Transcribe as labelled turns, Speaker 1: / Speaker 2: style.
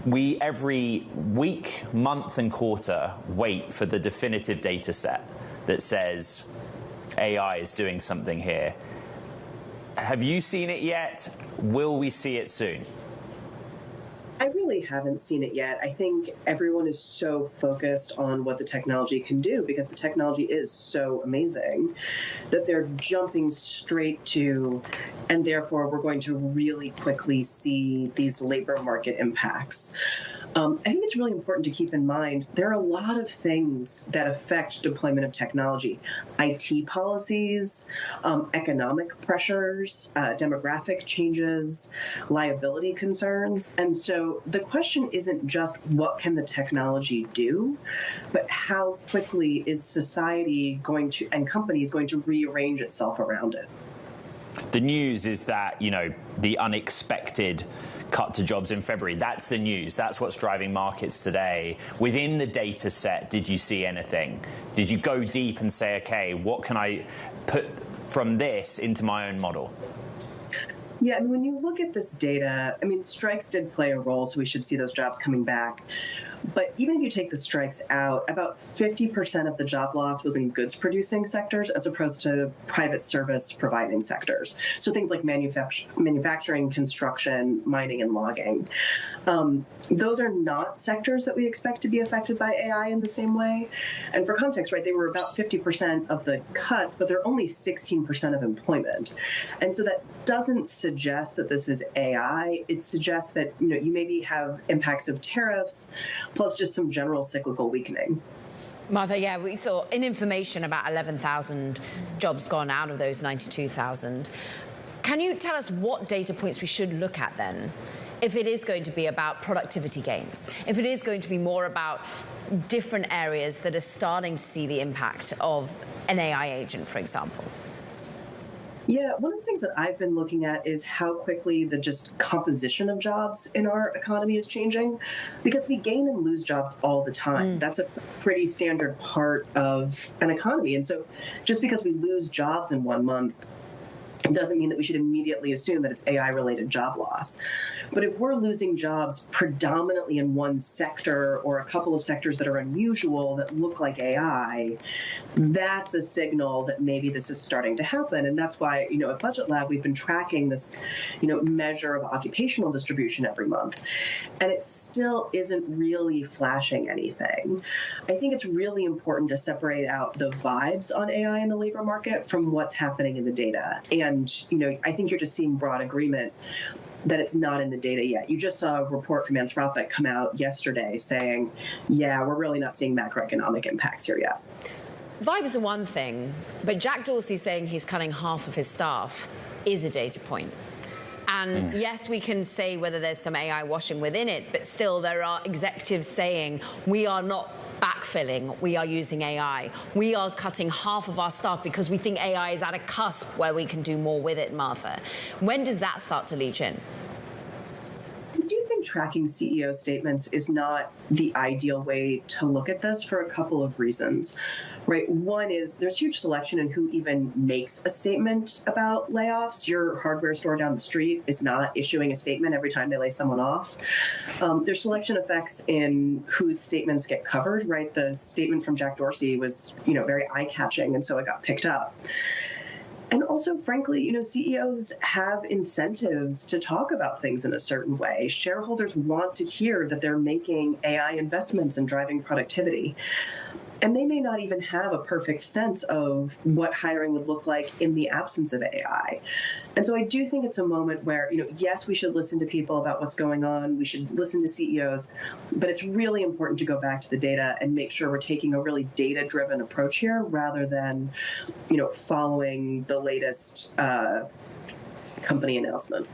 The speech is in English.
Speaker 1: we every week, month, and quarter wait for the definitive data set that says AI is doing something here. Have you seen it yet? Will we see it soon?
Speaker 2: I really haven't seen it yet. I think everyone is so focused on what the technology can do because the technology is so amazing that they're jumping straight to, and therefore we're going to really quickly see these labor market impacts. I think it's really important to keep in mind there are a lot of things that affect deployment of technology. IT policies, economic pressures, demographic changes, liability concerns. And so the question isn't just what can the technology do, but how quickly is society going to, and companies going to rearrange itself around it.
Speaker 1: The news is that, the unexpected cut to jobs in February, that's the news. That's what's driving markets today. Within the data set, did you see anything? Did you go deep and say, okay, what can I put from this into my own model?
Speaker 2: Yeah, and when you look at this data, strikes did play a role, so we should see those jobs coming back. But even if you take the strikes out, about 50% of the job loss was in goods-producing sectors as opposed to private service-providing sectors. So things like manufacturing, construction, mining, and logging. Those are not sectors that we expect to be affected by AI in the same way. And for context, right, they were about 50% of the cuts, but they're only 16% of employment. And so that doesn't suggest that this is AI. It suggests that you maybe have impacts of tariffs, plus just some general cyclical weakening.
Speaker 3: Martha, yeah, we saw in information about 11,000 jobs gone out of those 92,000. Can you tell us what data points we should look at then? If it is going to be about productivity gains, if it is going to be more about different areas that are starting to see the impact of an AI agent, for example?
Speaker 2: Yeah, one of the things that I've been looking at is how quickly the just composition of jobs in our economy is changing, because we gain and lose jobs all the time. That's a pretty standard part of an economy. And so just because we lose jobs in 1 month doesn't mean that we should immediately assume that it's AI-related job loss. But if we're losing jobs predominantly in one sector or a couple of sectors that are unusual that look like AI, that's a signal that maybe this is starting to happen. And that's why, at Budget Lab, we've been tracking this, measure of occupational distribution every month. And it still isn't really flashing anything. I think it's really important to separate out the vibes on AI in the labor market from what's happening in the data. And, I think you're just seeing broad agreement that it's not in the data yet. You just saw a report from Anthropic come out yesterday saying, yeah, we're really not seeing macroeconomic impacts here yet.
Speaker 3: Vibes are one thing, but Jack Dorsey saying he's cutting half of his staff is a data point. And yes, we can say whether there's some AI washing within it, but still there are executives saying we are not backfilling, we are using AI. We are cutting half of our staff because we think AI is at a cusp where we can do more with it, Martha. When does that start to leach in?
Speaker 2: I do think tracking CEO statements is not the ideal way to look at this for a couple of reasons. Right. One is there's huge selection in who even makes a statement about layoffs. Your hardware store down the street is not issuing a statement every time they lay someone off. There's selection effects in whose statements get covered. Right. The statement from Jack Dorsey was, very eye-catching, and so it got picked up. And also, frankly, CEOs have incentives to talk about things in a certain way. Shareholders want to hear that they're making AI investments and driving productivity. And they may not even have a perfect sense of what hiring would look like in the absence of AI. And so I do think it's a moment where, yes, we should listen to people about what's going on. We should listen to CEOs. But it's really important to go back to the data and make sure we're taking a really data-driven approach here rather than, following the latest company announcement.